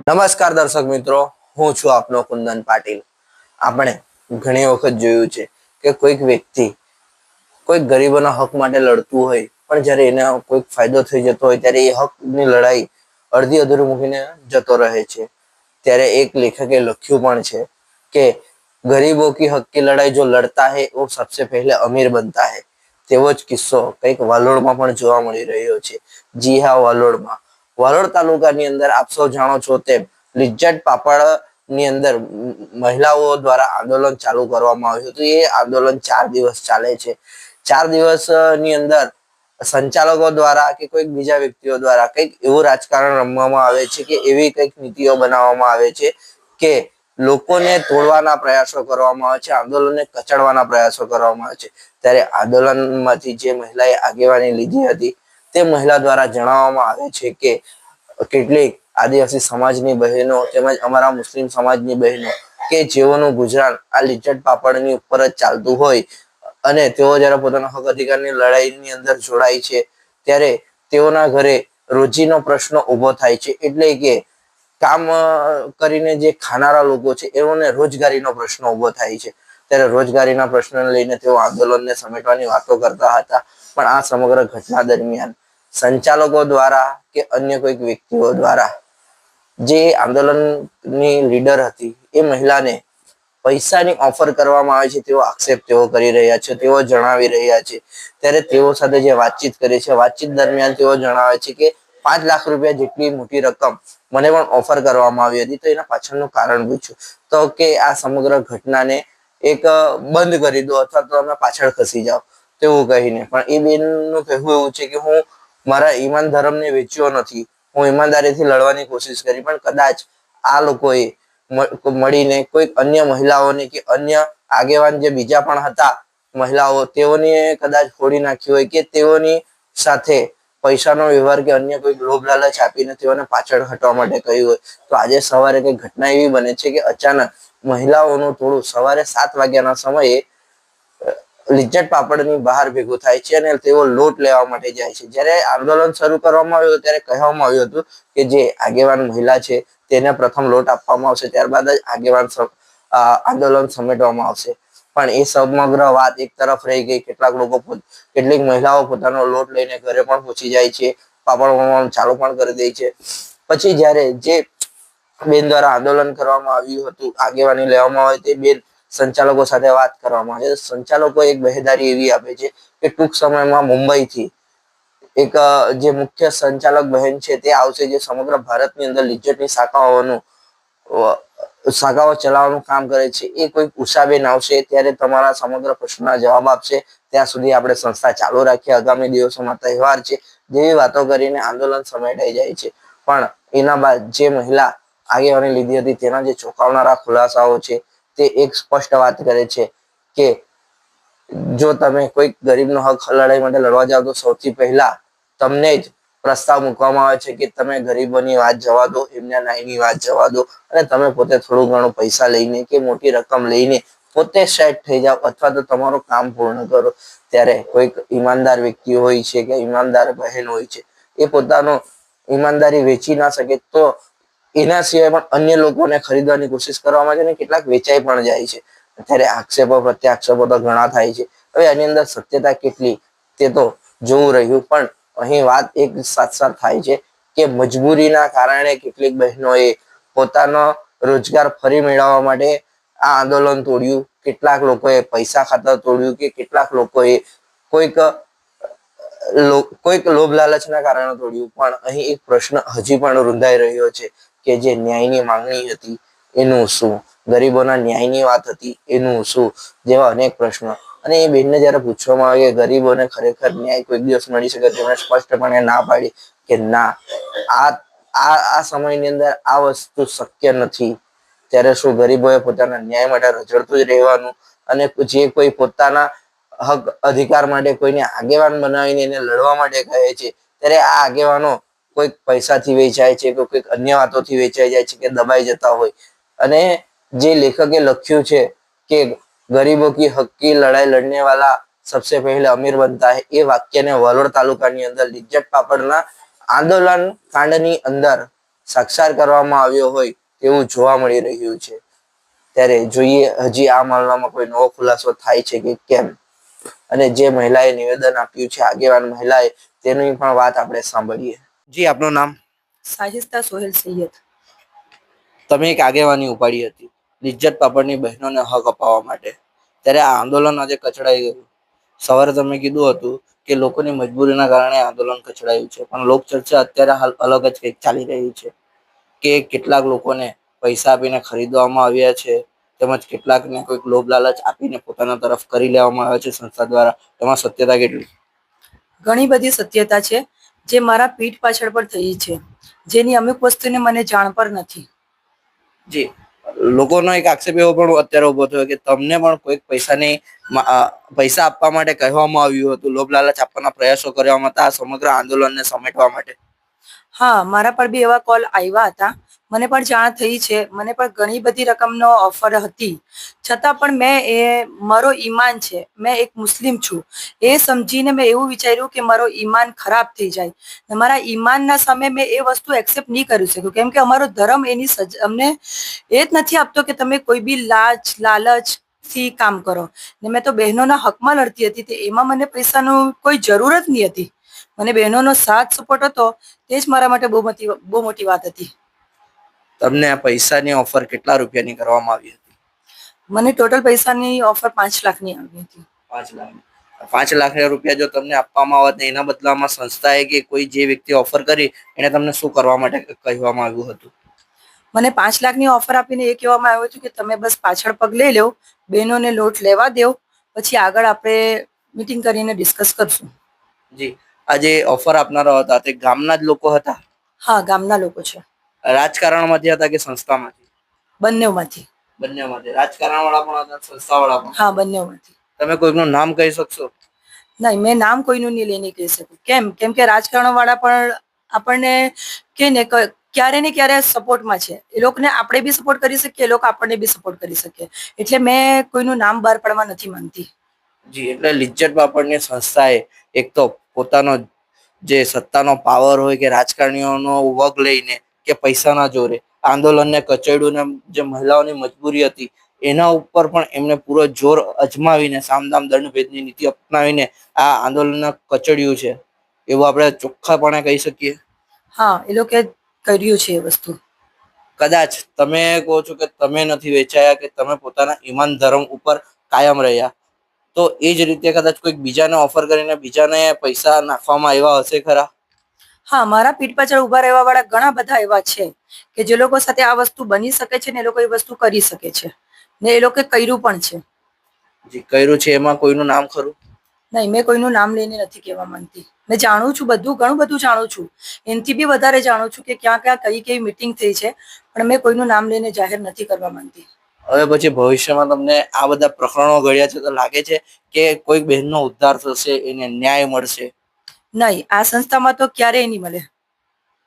નમસ્કાર દર્શક મિત્રો, હું છું આપનો કુંદન પાટીલ। આપણે ઘણી વખત જોયું છે કે કોઈક વ્યક્તિ કોઈક ગરીબોના હક માટે લડતું હોય, પણ જ્યારે એને કોઈક ફાયદો થઈ જતો હોય ત્યારે એ હકની લડાઈ અડધી અધૂરી મૂકીને જતો રહે છે। ત્યારે એક લેખકે લખ્યું પણ છે કે ગરીબો કી હક की लड़ाई जो लड़ता है वो सबसे पहले अमीर बनता है। તેવો જ કિસ્સો કંઈક વાલોડમાં પણ જોવા મળી રહ્યો છે। જી હા, વાલોડ તાલુકાની અંદર આપ સૌ જાણો છો તેમ લિજ્જત પાપડ ની અંદર મહિલાઓ દ્વારા આંદોલન ચાલુ કરવામાં આવ્યું હતું। એ આંદોલન 4 દિવસ ચાલે છે। 4 દિવસ ની અંદર સંચાલકો દ્વારા કે કોઈક બીજા વ્યક્તિઓ દ્વારા કંઈક એવું રાજકારણ રમવામાં આવે છે કે એવી કંઈક નીતિઓ બનાવવામાં આવે છે કે લોકોને તોડવાના પ્રયાસો કરવામાં આવે છે, આંદોલનને કચડવાના પ્રયાસો કરવામાં આવે છે। ત્યારે આંદોલનમાંથી જે મહિલાએ આગેવાની લીધી હતી તે મહિલા દ્વારા જણાવવામાં આવે છે કે કેટલીક આદિવાસી સમાજની બહેનો તેમજ અમારા મુસ્લિમ સમાજની બહેનો કે જેઓનું ગુજરાન આ લિજ્જત પાપડની ઉપર જ ચાલતું હોય અને તેઓ જ્યારે પોતાના હક અધિકારની લડાઈની અંદર જોડાય છે ત્યારે તેઓના ઘરે રોજીનો પ્રશ્ન ઉભો થાય છે। એટલે કે કામ કરીને જે ખાનારા લોકો છે એઓને રોજગારીનો પ્રશ્ન ઉભો થાય છે। ત્યારે રોજગારીના પ્રશ્નને લઈને તેઓ આંદોલનને સમેટવાની વાતો કરતા હતા, પણ આ સમગ્ર ઘટના દરમિયાન સંચાલકો દ્વારા કે અન્ય કોઈક વ્યક્તિઓ દ્વારા જે આંદોલનની લીડર હતી એ મહિલાને પૈસાની ઓફર કરવામાં આવે છે તેવો આક્ષેપ તેઓ કરી રહ્યા છે, તેઓ જણાવી રહ્યા છે। ત્યારે તેઓ સાથે જે વાતચીત કરી છે, વાતચીત દરમિયાન તેઓ જણાવે છે કે 5 લાખ રૂપિયા જેટલી મોટી રકમ મને પણ ઓફર કરવામાં આવી હતી। તો એના પાછળનું કારણ પૂછ્યું તો કે આ સમગ્ર ઘટનાને એક બંધ કરી દો અથવા તો તમે પાછળ ખસી જાઓ તેવું કહીને, પણ એ બેનનું કહેવું એવું છે કે હું મારા ઈમાન ધર્મને વેચ્યો નથી, હું ઈમાનદારીથી લડવાની કોશિશ કરી, પણ કદાચ આ લોકોએ મળીને કોઈક અન્ય મહિલાઓને કે અન્ય આગેવાન જે બીજા પણ હતા મહિલાઓ તેઓને કદાચ ફોડી નાખી હોય કે તેઓની સાથે પૈસાનો વ્યવહાર કે અન્ય કોઈ લોભ લાલચ આપીને તેઓને પાછળ હટવા માટે કહ્યું હોય। તો આજે સવારે કઈ ઘટના એવી બને છે કે અચાનક મહિલાઓનું ટોળું સવારે 7 વાગ્યાના સમયે લિજ્જત પાપડની બહાર ભેગું થાય છે અને તેઓ લોટ લેવા માટે જાય છે। જ્યારે આંદોલન શરૂ કરવામાં આવ્યું ત્યારે કહેવામાં આવ્યું હતું કે જે આગેવાન મહિલા છે તેને પ્રથમ લોટ આપવામાં આવશે, ત્યારબાદ જ આગેવાન આંદોલન સમેટવામાં આવશે। પણ એ સમગ્ર વાત એક તરફ રહી ગઈ। કેટલીક મહિલાઓ પોતાનો લોટ લઈને ઘરે પણ પહોંચી જાય છે, પાપડ વણવાનું ચાલુ પણ કરી દે છે। પછી જ્યારે જે બેન દ્વારા આંદોલન કરવામાં આવ્યું હતું, આગેવાની લેવામાં આવે તે બેન સંચાલકો સાથે વાત કરવામાં આવે। સંચાલકો એક બાહેધરી એવી આપે છે કે ટૂંક સમયમાં મુંબઈથી એક જે મુખ્ય સંચાલક બહેન છે તે આવશે, જે સમગ્ર ભારતની અંદર લિજ્જતની શાખાઓ ચલાવવાનું કામ કરે છે। એ કોઈ ઉષાબેન આવશે ત્યારે તમારા સમગ્ર પ્રશ્નના જવાબ આપશે। ત્યાં સુધી આપણે સંસ્થા ચાલુ રાખીએ, આગામી દિવસોમાં તહેવાર છે જેવી વાતો કરીને આંદોલન સમેટાઈ જાય છે। પણ એના બાદ જે મહિલા આગેવાની લીધી હતી તેના જે ચોંકાવનારા ખુલાસાઓ છે તે એક સ્પષ્ટ વાત કરે છે કે જો તમે કોઈક ગરીબનો હક લડાઈ માટે લડવા જાવ તો સૌથી પહેલા તમને જ પ્રસ્તાવ મૂકવામાં આવે છે કે તમે ગરીબોની વાત જવા દો, એમના ન્યાયની વાત જવા દો અને તમે પોતે થોડું ઘણું પૈસા લઈને કે મોટી રકમ લઈને પોતે સેટ થઈ જાઓ અથવા તો તમારું કામ પૂર્ણ કરો। ત્યારે કોઈક ઈમાનદાર વ્યક્તિ હોય છે કે ઈમાનદાર બહેન હોય છે, એ પોતાનો ઈમાનદારી વેચી ના શકે તો એના સિવાય પણ અન્ય લોકોને ખરીદવાની કોશિશ કરવામાં આવે છે અને કેટલાક વેચાઈ પણ જાય છે। ત્યારે આક્ષેપો પ્રત્યાક્ષેપો તો ઘણા થાય છે। હવે આની અંદર સત્યતા કેટલી તે તો જોવું રહ્યું, પણ અહીં વાત એક સાથ થાય છે કે મજબૂરીના કારણે કેટલીક બહેનોએ પોતાનો રોજગાર ફરી મેળવવા માટે આ આંદોલન તોડ્યું, કેટલાક લોકોએ પૈસા ખાતર તોડ્યું કે કેટલાક લોકોએ કોઈક લોભ લાલચના કારણે તોડ્યું। પણ અહીં એક પ્રશ્ન હજી પણ રૂંધાઈ રહ્યો છે કે જે ન્યાયની માંગણી હતી એનું શું, ગરીબોના ન્યાયની વાત હતી એનું શું, જેવા અનેક પ્રશ્નો। અને એ બેનને જયારે પૂછવામાં આવે કે ગરીબોને ખરેખર ન્યાય કોઈ દિવસ મળી શકે, તેમણે સ્પષ્ટપણે ના પાડી કે ના, આ સમયની અંદર આ વસ્તુ શક્ય નથી। ત્યારે શું ગરીબોએ પોતાના ન્યાય માટે રઝળતું જ રહેવાનું અને જે કોઈ પોતાના હક અધિકાર માટે કોઈને આગેવાન બનાવીને એને લડવા માટે કહે છે ત્યારે આ આગેવાનો કોઈક પૈસાથી વેચાય છે કે કોઈક અન્ય વાતોથી વેચાઈ જાય છે કે દબાઈ જતા હોય। અને જે લેખકે લખ્યું છે કે ગરીબો કી હક કી લડાઈ લડને વાલા સબસે પહેલે અમીર બનતા હૈ, એ વાક્યને વાલોડ તાલુકાની અંદર લિજ્જત પાપડના આંદોલન કાંડની અંદર સાક્ષાત કરવામાં આવ્યો હોય તેવું જોવા મળી રહ્યું છે. ત્યારે જોઈએ હજી આ મામલામાં કોઈ નવો ખુલાસો થાય છે કે કેમ, અને જે મહિલાએ નિવેદન આપ્યું છે, આગેવાન મહિલાએ, તેની પણ વાત આપણે સાંભળીએ. જી, આપનું નામ? સાહિસ્તા સોહેલ સૈયદ. તમે એક આગેવાની ઉપાડી હતી લિજ્જત પાપડની બહેનોને હક અપાવવા માટે, ત્યારે આ આંદોલન આજે કચડાઈ ગયું. સવારે તમે કીધું હતું કે લોકોની મજબૂરીના કારણે આંદોલન કચડાયું છે, પણ લોક ચર્ચા અત્યારે હાલ અલગ જ કંઈક ચાલી રહી છે કે કેટલાક લોકોને પૈસા આપીને ખરીદવામાં આવ્યા છે, તેમજ કેટલાકને કોઈક લોભ લાલચ આપીને પોતાના તરફ કરી લેવામાં આવે છે સંસ્થા દ્વારા. એમાં સત્યતા કેટલી? ઘણી બધી સત્યતા છે જે મારા પીઠ પાછળ પર થઈ છે, જેની અમુક વસ્તુની મને જાણ પર નથી. જી, લોકોનો એક આક્ષેપ એવો પણ અત્યારે ઉભો થયો કે તમને પણ કોઈક પૈસા આપવા માટે કહેવામાં આવ્યું હતું, લોભ લાલચ આપવાના પ્રયાસો કરવામાં હતા આ સમગ્ર આંદોલનને સમેટવા માટે. હા, મારા પર બી એવા કોલ આવ્યા હતા, મને પણ જાણ થઈ છે. મને પણ ઘણી બધી રકમનો ઓફર હતી, છતાં પણ મારો ઈમાન છે, મેં એક મુસ્લિમ છું, એ સમજીને મેં એવું વિચાર્યું કે મારો ઈમાન ખરાબ થઈ જાય. મારા ઈમાનના સામે મેં એ વસ્તુ એક્સેપ્ટ નહીં કરી શકું, કેમ કે અમારો ધર્મ અમને એ જ નથી આપતો કે તમે કોઈ બી લાલચથી કામ કરો. ને મેં તો બહેનોના હકમાં લડતી હતી, તો એમાં મને પૈસાનું કોઈ જરૂર જ નહીં હતી. મને બહેનોનો સાથ સપોર્ટ હતો, તે જ મારા માટે બહુ મોટી વાત હતી. તમને આ પૈસાની ઓફર કેટલા રૂપિયાની કરવામાં આવી હતી? મને ટોટલ પૈસાની ઓફર 5 લાખની આવી હતી. 5 લાખ. 5 લાખ રૂપિયા જો તમને આપવામાં આવત ને એના બદલામાં સંસ્થાએ કે કોઈ જે વ્યક્તિ ઓફર કરી એને તમને શું કરવા માટે કહેવામાં આવ્યું હતું? મને 5 લાખની ઓફર આપીને એ કહેવામાં આવ્યું હતું કે તમે બસ પાછળ પગ લઈ લો, બહેનોને લોટ લેવા દો, પછી આગળ આપણે મીટિંગ કરીને ડિસ્કસ કરશું. જી, આજે ઓફર આપનારા હતા તે ગામના જ લોકો હતા? હા, ગામના લોકો છે. રાજકારણમાંથી હતા કે સંસ્થામાંથી? બંનેમાંથી. બંનેમાંથી. રાજકારણ વાળા પણ હતા, સંસ્થા વાળા પણ? હા, બંનેમાંથી. તમે કોઈનું નામ કહી શકશો? નહીં, મેં નામ કોઈનું નહીં લઈને કહી શકું. કેમ કે રાજકારણ વાળા પણ આપણને કે ને ક્યારે ને ક્યારે સપોર્ટમાં છે. એ લોકોને આપણે બી સપોર્ટ કરી શકીએ, એ લોકો આપણને બી સપોર્ટ કરી શકીએ. એટલે મેં કોઈનું નામ બહાર પાડવા નથી માંગતી. જી, એટલે લિજ્જત પાપડની સંસ્થાએ એક તો પોતાનો જે સત્તાનો પાવર હોય કે રાજકારણીઓનો વગ લઈને કે પૈસાના જોરે આંદોલનને કચડ્યું, ને જે મહિલાઓની મજબૂરી હતી એના ઉપર પણ એમને પૂરો જોર અજમાવીને સામદામ દંડ ભેદની નીતિ અપનાવીને આ આંદોલન કચડ્યું છે, એવું આપણે ચોખ્ખાપણે કહી શકીએ. હા, એ લોકો કર્યું છે એ વસ્તુ. કદાચ તમે કહો છો કે તમે નથી વેચાયા, કે તમે પોતાના ઈમાન ધર્મ ઉપર કાયમ રહ્યા, તો એ જ રીતે કદાચ કોઈક બીજાને ઓફર કરીને બીજાને પૈસા નાખવામાં આવ્યા હશે ખરા? હા, મારા પીઠ પાછળ ઉભા રહેવા વાળા ઘણા બધા એવા છે કે જે લોકો સાથે આ વસ્તુ બની શકે છે ને એ લોકો એ વસ્તુ કરી શકે છે, ને એ લોકો કર્યું પણ છે. જે કર્યું છે એમાં કોઈનું નામ ખરું? નહીં, મેં કોઈનું નામ લઈને નથી કહેવા માંગતી. મેં જાણું છું, ઘણું બધું જાણું છું, એનાથી બી વધારે જાણું છું કે ક્યાં ક્યાં કઈ મીટિંગ થઈ છે, પણ મેં કોઈનું નામ લઈને જાહેર નથી કરવા માંગતી. હવે પછી ભવિષ્યમાં તમને આ બધા પ્રકરણો ઘડ્યા છે તો લાગે છે કે કોઈક બહેનનો ઉદ્ધાર થશે, એને ન્યાય મળશે? નહીં, આ સંસ્થામાં તો ક્યારેય નહીં મળે.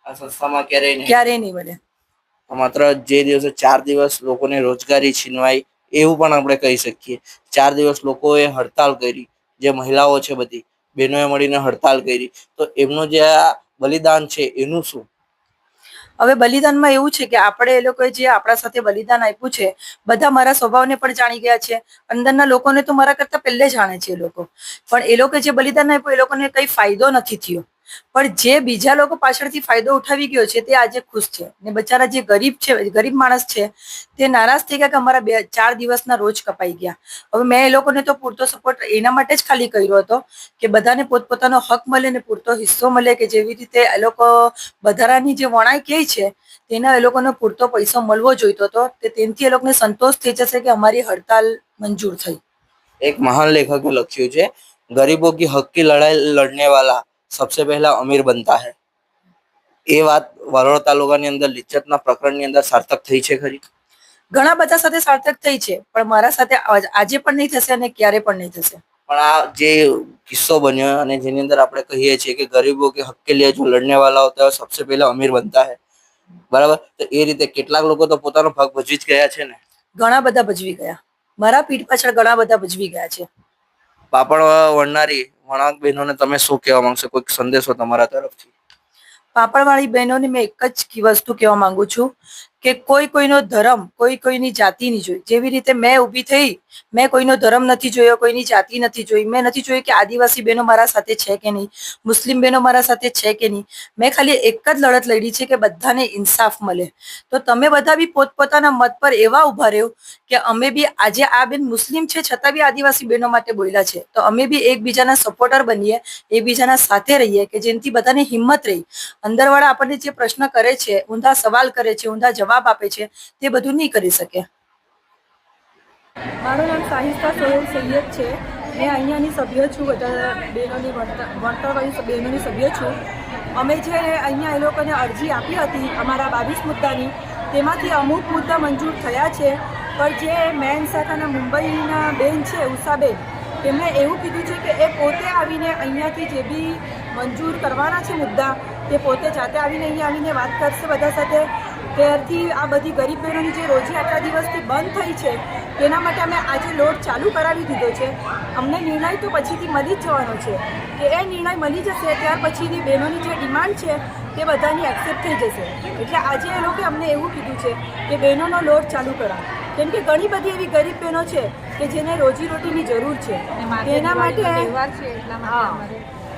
આ સંસ્થામાં ક્યારેય નહીં મળે. માત્ર જે દિવસે 4 દિવસ લોકોને રોજગારી છીનવાય એવું પણ આપણે કહી શકીએ. 4 દિવસ લોકોએ હડતાલ કરી, જે મહિલાઓ છે બધી બહેનોએ મળીને હડતાલ કરી, તો એમનું જે આ બલિદાન છે એનું શું? હવે બલિદાનમાં એવું છે કે આપણે એ લોકોએ જે આપણા સાથે બલિદાન આપ્યું છે, બધા મારા સ્વભાવને પણ જાણી ગયા છે. અંદરના લોકોને તો મારા કરતા પહેલે જાણે છે એ લોકો. પણ એ લોકો જે બલિદાન આપ્યું એ લોકોને કઈ ફાયદો નથી થયો. પણ જે બીજા લોકો પાછળથી ફાયદો ઉઠાવી ગયો છે તે આજે ખુશ છે. ને બચારા જે ગરીબ છે, ગરીબ માણસ છે, તે નારાજ થઈ ગયા કે અમારા 4 દિવસના રોજ કપાઈ ગયા. હવે મેં એ લોકોને તો પૂરતો સપોર્ટ એના માટે જ ખાલી કર્યો હતો કે બધાને પોતપોતાનો હક મળે ને પૂરતો હિસ્સો મળે, કે જેવી રીતે એ લોકો વધારાની જે વણાઈ કહે છે તેના એ લોકોને પૂરતો પૈસો મળવો જોઈતો હતો. તેનાથી એ લોકોને સંતોષ થઈ જશે કે અમારી હડતાલ મંજૂર થઈ. એક મહાન લેખકે લખ્યું છે, ગરીબો કી હક કી લડાઈ લડને વાલા સબસે પહેલા અમીર બનતા હૈ. એ વાત વરોડા તાલુકાની અંદર લિજ્જતના પ્રકરણની અંદર સાર્થક થઈ છે ખરી? ઘણા બધા સાથે સાર્થક થઈ છે, પણ મારા સાથે આજે પણ નહીં થશે અને ક્યારે પણ નહીં થશે. પણ આ જે કિસ્સો બન્યો અને જેની અંદર આપણે કહીએ છીએ કે ગરીબો કે હક કે લીએ જો લડને વાલા હોતા હૈ સબસે પહેલા અમીર બનતા હૈ, બરાબર? તો એ રીતે કેટલાક લોકો તો પોતાનો ભાગ ભજવી જ ગયા છે ને. ઘણા બધા ભજવી ગયા. મારા પીઠ પાછળ ઘણા બધા ભજવી ગયા છે. પાપડ વણનારી વણાક બહેનોને તમે શું કહેવા માંગશો? કોઈક સંદેશો તમારા તરફથી? પાપડવાળી બહેનોને મેં એક જ વસ્તુ કહેવા માંગુ છું કે કોઈ કોઈનો ધર્મ કોઈ કોઈની જાતિ નહીં જોઈ. જેવી રીતે મેં ઊભી થઈ, મેં કોઈનો ધર્મ નથી જોયો, કોઈની જાતિ નથી જોઈ. મેં નથી જોયું કે આદિવાસી બહેનો મારા સાથે છે કે નહીં, મુસ્લિમ બહેનો મારા સાથે છે કે નહીં. મેં ખાલી એક જ લડત લડી છે કે બધાને ઇન્સાફ મળે. તો તમે બધા બી પોતપોતાના મત પર એવા ઉભા રહ્યો કે અમે બી આજે આ બેન મુસ્લિમ છે છતાં બી આદિવાસી બહેનો માટે બોલ્યા છે, તો અમે બી એકબીજાના સપોર્ટર બનીએ, એકબીજાના સાથે રહીએ કે જેનાથી બધાને હિંમત રહી. અંદરવાળા આપણને જે પ્રશ્ન કરે છે, ઊંધા સવાલ કરે છે, ઊંધા જવાબ આપે છે, તે બધું નહીં કરી શકે. મારું નામ સાહિસ્તા સોહેલ સૈયદ છે. મેં અહીંયાની સભ્ય છું, બધા બહેનોની વણતરવાળી બહેનોની સભ્ય છું. અમે જે અહીંયા એ લોકોને અરજી આપી હતી અમારા 22 મુદ્દાની, તેમાંથી અમુક મુદ્દા મંજૂર થયા છે. પણ જે મેન શાખાના મુંબઈના બેન છે ઉષાબેન, તેમણે એવું કીધું છે કે એ પોતે આવીને અહીંયાથી જે બી મંજૂર કરવાના છે મુદ્દા, તે પોતે જાતે આવીને અહીંયા આવીને વાત કરશે બધા સાથે. ત્યારથી આ બધી ગરીબ બહેનોની જે રોજી આટલા દિવસથી બંધ થઈ છે, તેના માટે અમે આજે લોટ ચાલુ કરાવી દીધો છે. અમને નિર્ણય તો પછીથી મળી જ જવાનો છે કે એ નિર્ણય મળી જશે ત્યાર પછીની બહેનોની જે ડિમાન્ડ છે તે બધાની એક્સેપ્ટ થઈ જશે. એટલે આજે એ લોકોએ અમને એવું કીધું છે કે બહેનોનો લોટ ચાલુ કરાવો, કેમ કે ઘણી બધી એવી ગરીબ બહેનો છે કે જેને રોજીરોટીની જરૂર છે.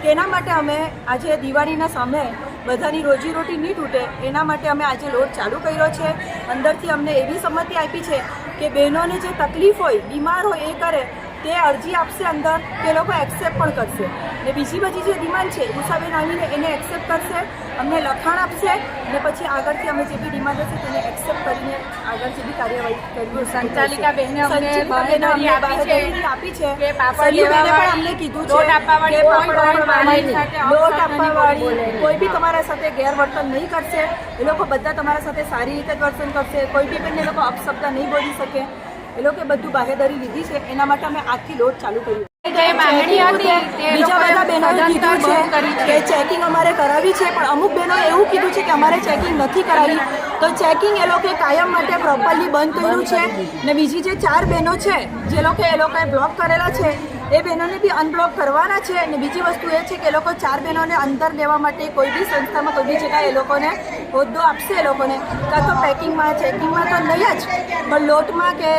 તેના માટે અમે આજે દિવાળીના સામે બધાની રોજીરોટી નહીં તૂટે એના માટે અમે આજે લોટ ચાલુ કર્યો છે. અંદરથી અમને એવી સંમતિ આપી છે કે બહેનોને જે તકલીફ હોય, બીમાર હોય એ કરે, તે અરજી આપશે અંદર, તે લોકો એક્સેપ્ટ પણ કરશે. ને બીજી બધી જે ડિમાન્ડ છે ઉષાબેન આવીને એને એક્સેપ્ટ કરશે, અમને લખાણ આપશે ને પછી આગળથી અમે જે બી ડિમાન્ડ હશે તેને એક્સેપ્ટ કરીને આગળ જે બી કાર્યવાહી કરવી. સંચાલિકા બહેને અમને બાહેધરી આપી છે કે પાપડ સલીમ બેને લેવા પણ અમને કીધું લોટ છે આપવા વાળી કે કોઈ પાપડ વાળી, સાથે લોટ અપશબ્દ આપવા નહીં વાળી બોલે. કોઈ બી તમારા સાથે ગેરવર્તન નહીં કરશે. એ લોકો બધા તમારા સાથે સારી રીતે વર્તન કરશે. કોઈ બી બેન એ લોકો અપશબ્દ નહીં બોલી શકે. એ લોકોએ બધું બાહેધરી લીધી છે, એના માટે અમે આજથી લોટ ચાલુ કર્યું. જે માંગણી હતી તે બીજા લોકોએ બધા બહેનોએ કીધું સદંતર બંધ કરી છે છે. કે ચેકિંગ અમારે કરાવી છે, પણ અમુક બહેનોએ એવું કીધું છે કે અમારે ચેકિંગ નથી કરાવી. તો ચેકિંગ એ લોકોએ કાયમ માટે પ્રોપરલી બંધ કર્યું છે. ને બીજી જે 4 બહેનો છે જે લોકોએ બ્લોક કરેલા છે એ બહેનોને બી અનબ્લોક કરવાના છે. અને બીજી વસ્તુ એ છે કે એ લોકો 4 બહેનોને અંદર લેવા માટે કોઈ બી સંસ્થામાં કોઈ બી જગ્યાએ એ લોકોને હોદ્દો આપશે. એ લોકોને કાં તો પેકિંગમાં, ચેકિંગમાં તો નહીં જ, પણ લોટમાં કે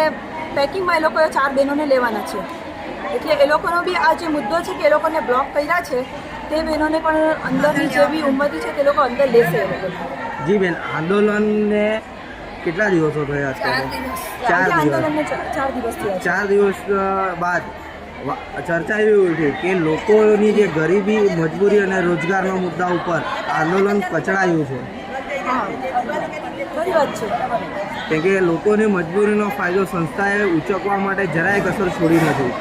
પેકિંગમાં એ લોકોએ 4 બહેનોને લેવાના છે. એટલે એ લોકોનો બી આ જે મુદ્દો છે કે એ લોકોને બ્લોક કર્યા છે, તે બહેનોને પણ અંદરની જે બી ઉંમતી છે તે લોકો અંદર લેશે. એ લોકો જી બેન, આંદોલનને કેટલા દિવસો થયા છે? 4 દિવસ. આંદોલનને 4 દિવસ થયા છે. 4 દિવસ બાદ ચર્ચા એવી ઉઠી કે લોકોની જે ગરીબી, મજબૂરી અને રોજગારના મુદ્દા ઉપર આંદોલન કચડાયું છે. હા, ખરી વાત છે. કેમ કે લોકોની મજબૂરીનો ફાયદો સંસ્થાએ ઉચકવા માટે જરાય કસર છોડી નથી.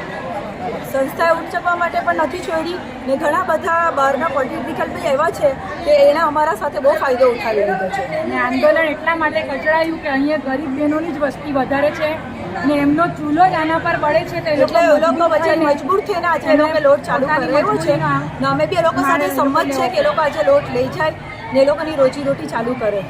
સંસ્થાએ ઉચકવા માટે પણ નથી છોડી. ને ઘણા બધા બહારના પોલિટિકલ બી એવા છે કે એને અમારા સાથે બહુ ફાયદો ઉઠાવી લીધો છે. અને આંદોલન એટલા માટે કચડાયું કે અહીંયા ગરીબ બહેનોની જ વસ્તી વધારે છે ને એમનો ચૂલો જ આના પર બળે છે. તો એ એટલે એ લોકો મજબૂર વચ્ચે થઈને મજબૂર થઈને આજે એ લોકોએ લોટ ચાલુ કરેલો છે. ને અમે બી એ લોકો સાથે સંમત છે કે એ લોકો આજે લોટ લઈ જાય ને એ લોકોની રોજીરોટી ચાલુ કરે.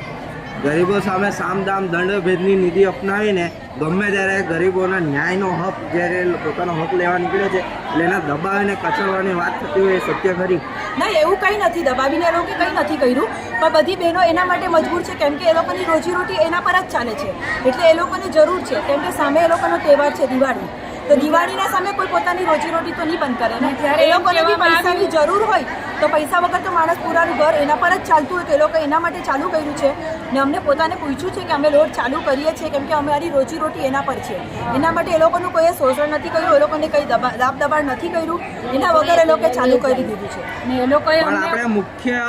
ગરીબો સામે સામદામ દંડભેદની નીતિ અપનાવીને ગમે ત્યારે ગરીબોના ન્યાયનો હક જ્યારે પોતાનો હક લેવા નીકળે છે એટલે એને દબાવીને કચડવાની વાત થતી હોય એ સત્ય ખરી? ના, એવું કંઈ નથી. દબાવીને એ લોકો કંઈ નથી કર્યું, પણ બધી બહેનો એના માટે મજબૂર છે કેમ કે એ લોકોની રોજીરોટી એના પર જ ચાલે છે. એટલે એ લોકોને જરૂર છે કેમ કે સામે એ લોકોનો તહેવાર છે દિવાળી. તો દિવાળીના સામે કોઈ પોતાની રોજીરોટી તો નહીં બંધ કરે ને. જ્યારે એ લોકોને બી કહેવામાં પૈસાની જરૂર હોય તો પૈસા વગર તો માણસ પૂરાનું ઘર એના પર જ ચાલતું હોય, તો એ લોકો એના માટે ચાલુ કર્યું છે. ને અમને પોતાને પૂછ્યું છે કે અમે લોટ ચાલુ કરીએ છીએ કેમ કે અમારી રોજીરોટી એના પર છે. એના માટે એ લોકોનું કોઈ શોષણ નથી કર્યું, એ લોકોને કંઈ દાબ દબાણ નથી કર્યું. એના વગર એ લોકોએ ચાલુ કરી દીધું છે. ને એ લોકોએ પણ અમને આપણે મુખ્ય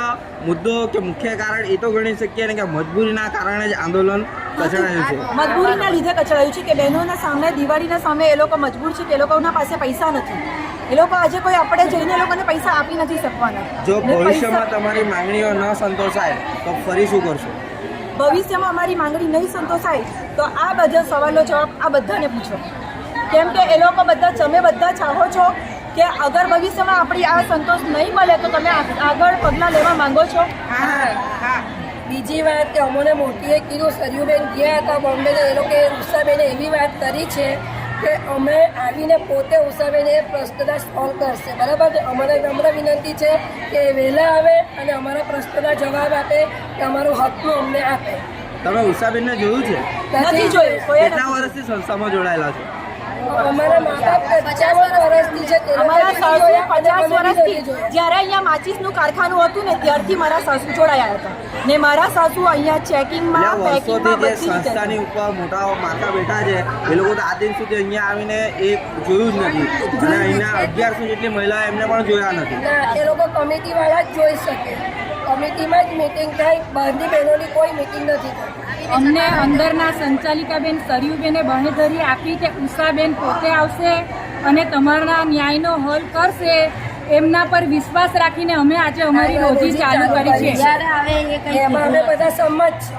મુદ્દો કે મુખ્ય કારણ એ તો ગણી શકીએ ને કે મજબૂરીના કારણે જ આંદોલન કચડાયું છે. મજબૂરીના લીધે કચડાયું છે કે બહેનોના સામે, દિવાળીના સામે એ લોકો મજબૂર છે કે એ લોકોના પાસે પૈસા નથી. એ લોકો આજે કોઈ આપણે જઈને એ લોકોને પૈસા આપી નથી શકવાના. જો ને ભવિષ્યમાં તમારી માંગણીઓ ન સંતોષાય તો ફરી શું કરશો? ભવિષ્યમાં અમારી માંગણી નહીં સંતોષાય તો આ બધા સવાલનો જવાબ આ બધાને પૂછો. કેમ કે એ લોકો બધા, તમે બધા ચાહો છો કે અગર ભવિષ્યમાં આપણી આ સંતોષ નહીં મળે તો તમે આગળ પગલાં લેવા માંગો છો? હા. બીજી વાત કે અમોને મોટીએ કીધું, સરયુબેન ગયા હતા બોમ્બે, તો એ લોકોએ ઉષાબેને એવી વાત કરી છે કે અમે આવીને પોતે ઉષાબેન એ પ્રશ્નના સોલ્વ કરશે. બરાબર છે. અમારે નમ્ર વિનંતી છે કે એ વહેલા આવે અને અમારા પ્રશ્નના જવાબ આપે કે અમારું હકનું અમને આપે. તમે ઉષાબેનને જોયું છે? નથી જોયું કોઈ કેટલા વર્ષથી સંસ્થામાં જોડાયેલા છો? અમારા મા બાપ 55 વર્ષથી છે. તે લોકો અમારા નથી સાસુ જોયા અને 50 અમે બી વર્ષથી નથી જોયા. જ્યારે અહીંયા માચીસનું કારખાનું હતું ને ત્યારથી મારા સાસુ જોડાયા હતા ને મારા સાસુ અહીંયા ચેકિંગમાં એટલે પેકિંગમાં વર્ષોથી જે બધી રીતે સંસ્થાની ઉપર મોટા માતા બેઠા છે એ લોકો તો આ દિન સુધી અહીંયા આવીને એક જોયું જ નથી અને અહીંના 1100 જેટલી મહિલાઓ એમને પણ જોયા નથી. ના, એ લોકો કમિટીવાળા જ જોઈ શકે. કમિટીમાં જ મિટિંગ થાય, બહારની બહેનોની કોઈ મિટિંગ નથી થતી. અમને અંદરના સંચાલિકાબેન સરયુબેને બાંહેધરી આપી કે ઉષાબેન પોતે આવશે અને તમારા ન્યાયનો હલ કરશે. એમના પર વિશ્વાસ રાખીને અમે આજે અમારી રોજી ચાલુ કરી છે. એમાં અમે બધા સંમત છીએ.